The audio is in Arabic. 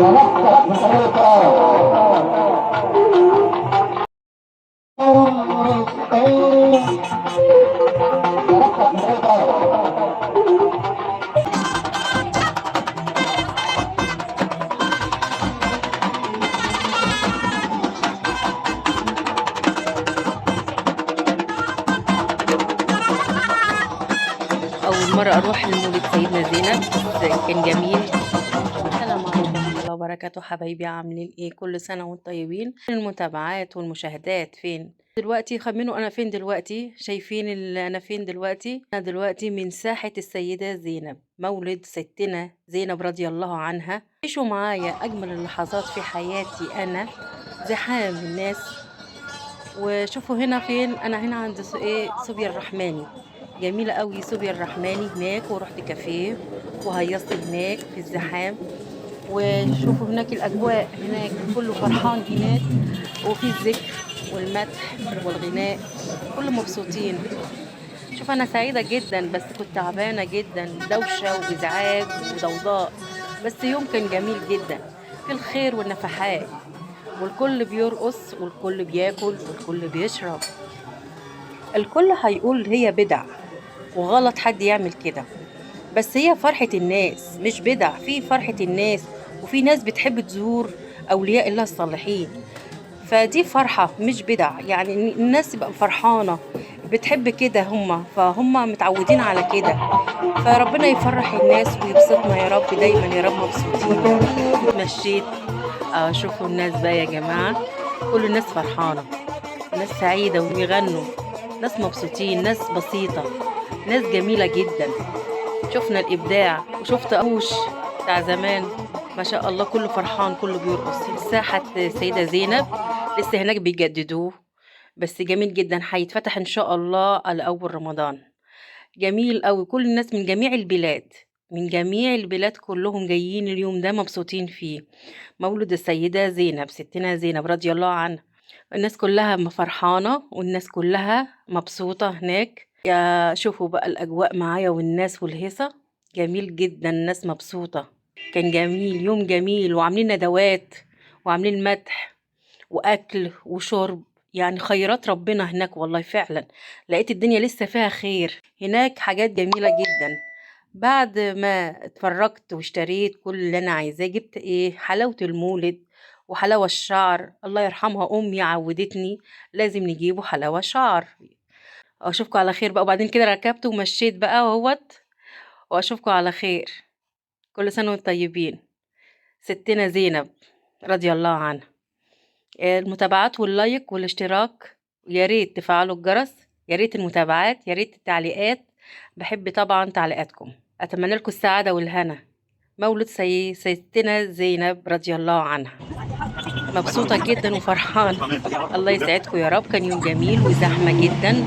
أول مرة أروح لمولد سيدنا زينب، بس كان جميل. السلام عليكم ورحمة الله وبركاته، حبايبي عاملين إيه؟ كل سنة وانتم طيبين. المتابعات والمشاهدات فين؟ دلوقتي خمنوا أنا فين دلوقتي؟ شايفين أنا فين دلوقتي؟ أنا دلوقتي من ساحة السيدة زينب، مولد ستنا زينب رضي الله عنها. عيشوا معايا أجمل اللحظات في حياتي أنا، زحام الناس. وشوفوا هنا فين، انا هنا عند صوبيا الرحماني. جميله قوي صوبيا الرحماني هناك، ورحت كافيه وهيصت هناك في الزحام. وشوفوا هناك الاجواء، هناك كله فرحان هناك، وفي الذكر والمدح والغناء، كله مبسوطين. شوف انا سعيده جدا، بس كنت تعبانه جدا، دوشه وازعاج وضوضاء. بس يوم كان جميل جدا، في الخير والنفحات، والكل بيرقص والكل بياكل والكل بيشرب. الكل هيقول هي بدع وغلط حد يعمل كده، بس هي فرحة الناس مش بدع. في فرحة الناس، وفي ناس بتحب تزور أولياء الله الصالحين، فدي فرحة مش بدع. يعني الناس تبقى فرحانة بتحب كده، فهم متعودين على كده. فربنا يفرح الناس ويبسطنا يا رب، دايما يا رب مبسوطين يا رب. اتمشيت، شوفوا الناس بقى يا جماعة، كل الناس فرحانة، ناس سعيدة وبيغنوا، ناس مبسوطين، ناس بسيطة، ناس جميلة جدا. شفنا الإبداع، وشفت أوش بتاع زمان، ما شاء الله كله فرحان، كله بيرقص. ساحة السيدة زينب لسه هناك بيجددوه، بس جميل جدا، هيتفتح إن شاء الله على أول رمضان. جميل أوي، كل الناس من جميع البلاد، من جميع البلاد كلهم جايين اليوم ده مبسوطين فيه. مولد السيدة زينب، ستنا زينب رضي الله عنها. الناس كلها فرحانة، والناس كلها مبسوطة هناك. يا شوفوا بقى الأجواء معايا والناس والهيصة، جميل جدا، الناس مبسوطة. كان جميل، يوم جميل، وعاملين ندوات وعاملين مدح وأكل وشرب. يعني خيرات ربنا هناك والله، فعلا لقيت الدنيا لسه فيها خير هناك، حاجات جميلة جدا. بعد ما اتفرجت واشتريت كل اللي انا عايزاه، جبت حلاوة المولد وحلاوة الشعر. الله يرحمها امي عودتني لازم نجيبه حلاوة شعر. اشوفكم على خير بقى. وبعدين كده ركبت ومشيت بقى وهوت، واشوفكم على خير. كل سنة وانتم طيبين. ستنا زينب رضي الله عنها. المتابعات واللايك والاشتراك، يا ريت تفعلوا الجرس، يا ريت المتابعات، يا ريت التعليقات. بحب طبعا تعليقاتكم. اتمنى لكم السعادة والهنا. مولد سيدتنا زينب رضي الله عنها. مبسوطة جدا وفرحانة. الله يسعدكم يا رب. كان يوم جميل وزحمة جدا.